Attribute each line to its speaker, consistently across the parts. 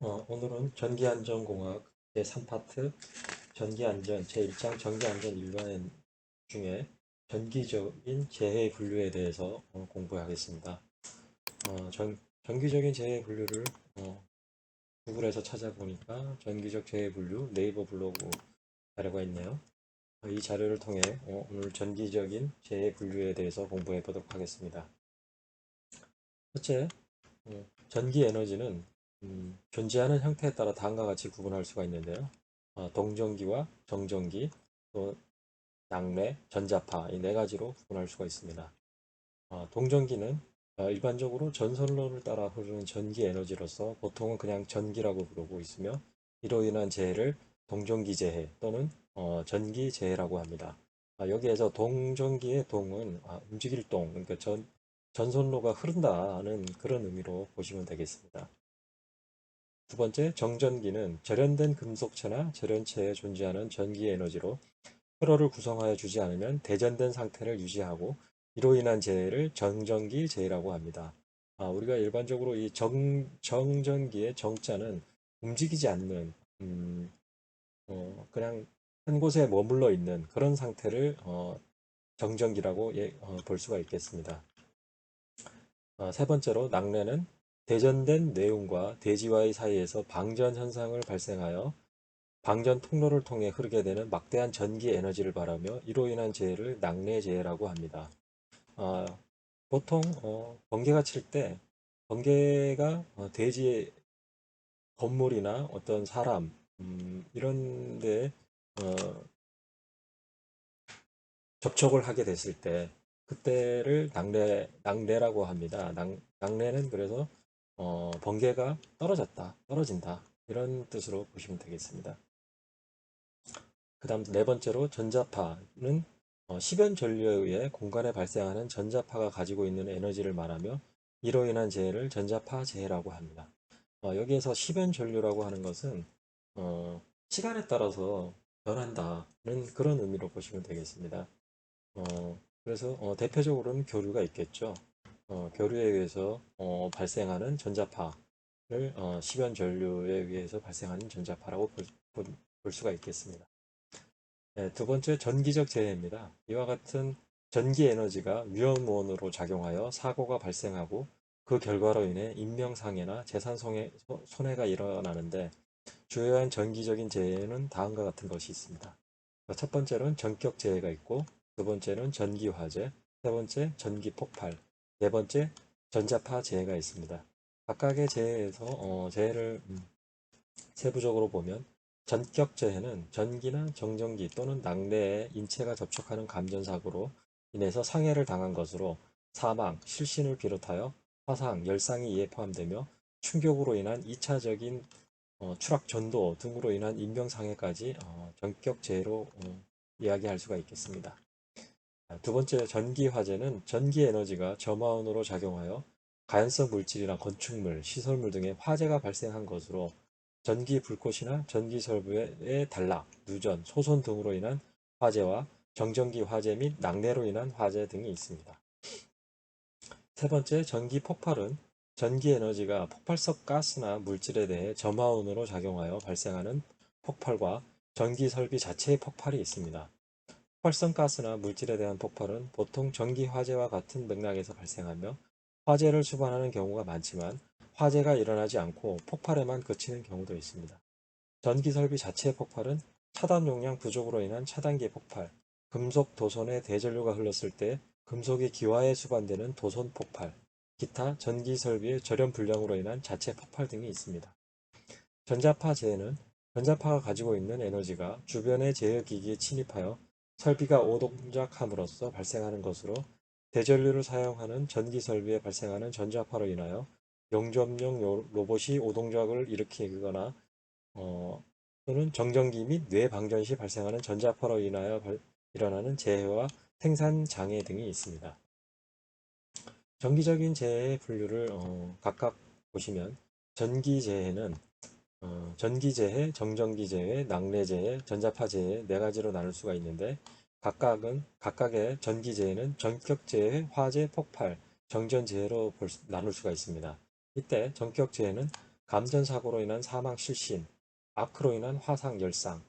Speaker 1: 오늘은 전기안전공학 제3파트 전기안전 제1장 전기안전 일반행 중에 전기적인 재해 분류에 대해서 공부하겠습니다. 전기적인 재해 분류를 구글에서 찾아보니까 전기적 재해 분류 네이버 블로그 자료가 있네요. 이 자료를 통해 오늘 전기적인 재해 분류에 대해서 공부해 보도록 하겠습니다. 첫째, 전기 에너지는 존재하는 형태에 따라 다음과 같이 구분할 수가 있는데요. 동전기와 정전기, 또 양례, 전자파 이 네 가지로 구분할 수가 있습니다. 동전기는 일반적으로 전선로를 따라 흐르는 전기 에너지로서 보통은 그냥 전기라고 부르고 있으며 이로 인한 재해를 동전기 재해 또는 전기 재해라고 합니다. 여기에서 동전기의 동은 움직일 동, 그러니까 전선로가 흐른다는 그런 의미로 보시면 되겠습니다. 두 번째, 정전기는 절연된 금속체나 절연체에 존재하는 전기 에너지로 회로를 구성하여 주지 않으면 대전된 상태를 유지하고 이로 인한 재해를 정전기 재해라고 합니다. 우리가 일반적으로 이 정전기의 정자는 움직이지 않는 그냥 한 곳에 머물러 있는 그런 상태를 정전기라고 볼 수가 있겠습니다. 세 번째로 낙뢰는 대전된 내용과 대지와의 사이에서 방전 현상을 발생하여 방전 통로를 통해 흐르게 되는 막대한 전기 에너지를 발하며 이로 인한 재해를 낙뢰 재해라고 합니다. 아, 보통 번개가 칠 때 번개가 대지의 건물이나 어떤 사람 이런 데 접촉을 하게 됐을 때 그때를 낙뢰라고 합니다. 낙뢰는 그래서 번개가 떨어진다 이런 뜻으로 보시면 되겠습니다. 그 다음 네 번째로 전자파는 시변 전류에 의해 공간에 발생하는 전자파가 가지고 있는 에너지를 말하며 이로 인한 재해를 전자파 재해라고 합니다. 여기에서 시변 전류라고 하는 것은 시간에 따라서 변한다는 그런 의미로 보시면 되겠습니다. 그래서 대표적으로는 교류가 있겠죠. 교류에 의해서 발생하는 전자파를 시변 전류에 의해서 발생하는 전자파라고 볼 수가 있겠습니다. 네, 두 번째 전기적 재해입니다. 이와 같은 전기 에너지가 위험원으로 작용하여 사고가 발생하고 그 결과로 인해 인명상해나 재산 손해가 일어나는데 주요한 전기적인 재해는 다음과 같은 것이 있습니다. 첫 번째는 전격 재해가 있고 두 번째는 전기 화재, 세 번째 전기 폭발, 네 번째 전자파 재해가 있습니다. 각각의 재해에서 재해를 세부적으로 보면 전격 재해는 전기나 정전기 또는 낙뢰에 인체가 접촉하는 감전사고로 인해서 상해를 당한 것으로 사망, 실신을 비롯하여 화상, 열상이 이에 포함되며 충격으로 인한 2차적인 추락 전도 등으로 인한 인명상해까지 전격 재해로 이야기할 수가 있겠습니다. 두 번째 전기 화재는 전기 에너지가 저마원으로 작용하여 가연성 물질이나 건축물, 시설물 등의 화재가 발생한 것으로 전기 불꽃이나 전기 설부의 단락, 누전, 소손 등으로 인한 화재와 정전기 화재 및 낙뢰로 인한 화재 등이 있습니다. 세 번째, 전기 폭발은 전기 에너지가 폭발성 가스나 물질에 대해 저마원으로 작용하여 발생하는 폭발과 전기 설비 자체의 폭발이 있습니다. 폭발성 가스나 물질에 대한 폭발은 보통 전기 화재와 같은 맥락에서 발생하며 화재를 수반하는 경우가 많지만 화재가 일어나지 않고 폭발에만 그치는 경우도 있습니다. 전기 설비 자체의 폭발은 차단 용량 부족으로 인한 차단기 폭발, 금속 도선에 대전류가 흘렀을 때 금속이 기화에 수반되는 도선 폭발, 기타 전기 설비의 절연 불량으로 인한 자체 폭발 등이 있습니다. 전자파 재해는 전자파가 가지고 있는 에너지가 주변의 제어기기에 침입하여 설비가 오동작함으로써 발생하는 것으로 대전류를 사용하는 전기 설비에 발생하는 전자파로 인하여 용접용 로봇이 오동작을 일으키거나 또는 정전기 및 뇌방전 시 발생하는 전자파로 인하여 일어나는 재해와 생산 장애 등이 있습니다. 정기적인 재해의 분류를 각각 보시면 전기재해는 전기재해, 정전기재해, 낙뢰재해, 전자파재해 네 가지로 나눌 수가 있는데 각각의 전기재해는 전격재해, 화재, 폭발, 정전재해로 나눌 수가 있습니다. 이때 전격재해는 감전사고로 인한 사망 실신, 아크로 인한 화상 열상,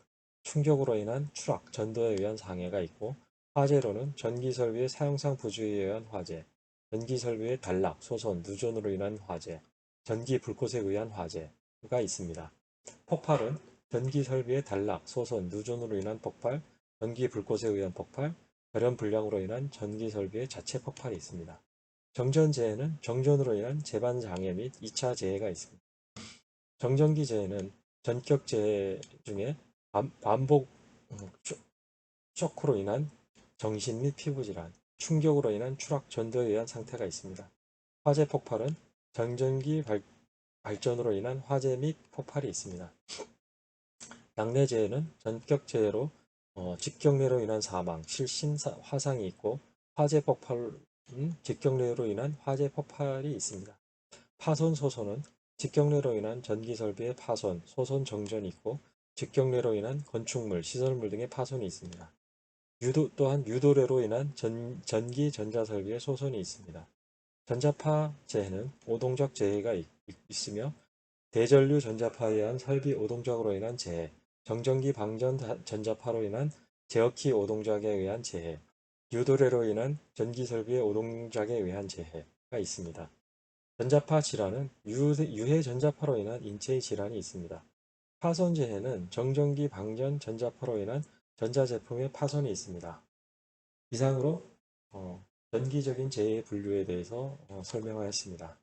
Speaker 1: 충격으로 인한 추락, 전도에 의한 장애가 있고 화재로는 전기설비의 사용상 부주의에 의한 화재, 전기설비의 단락, 소손, 누전으로 인한 화재, 전기 불꽃에 의한 화재가 있습니다. 폭발은 전기설비의 단락, 소손, 누전으로 인한 폭발, 전기 불꽃에 의한 폭발, 결연 불량으로 인한 전기설비의 자체 폭발이 있습니다. 정전재해는 정전으로 인한 재반 장애 및 2차 재해가 있습니다. 정전기 재해는 전격 재해 중에 반복 쇼크로 인한 정신 및 피부 질환, 충격으로 인한 추락, 전도에 의한 상태가 있습니다. 화재 폭발은 정전기 발전으로 인한 화재 및 폭발이 있습니다. 낙내 재해는 전격 재해로 직경례로 인한 사망, 실신, 화상이 있고 화재 폭발은 직경례로 인한 화재 폭발이 있습니다. 파손 소손은 직경례로 인한 전기 설비의 파손, 소손 정전이 있고 직경례로 인한 건축물, 시설물 등의 파손이 있습니다. 또한 유도례로 인한 전기 전자 설비의 소손이 있습니다. 전자파 재해는 오동작 재해가 있으며 대전류 전자파에 의한 설비 오동작으로 인한 재해, 정전기 방전 전자파로 인한 제어키 오동작에 의한 재해, 유도례로 인한 전기 설비의 오동작에 의한 재해가 있습니다. 전자파 질환은 유해 전자파로 인한 인체의 질환이 있습니다. 파손 재해는 정전기 방전 전자파로 인한 전자제품의 파손이 있습니다. 이상으로 전기적인 재해 분류에 대해서 설명하였습니다.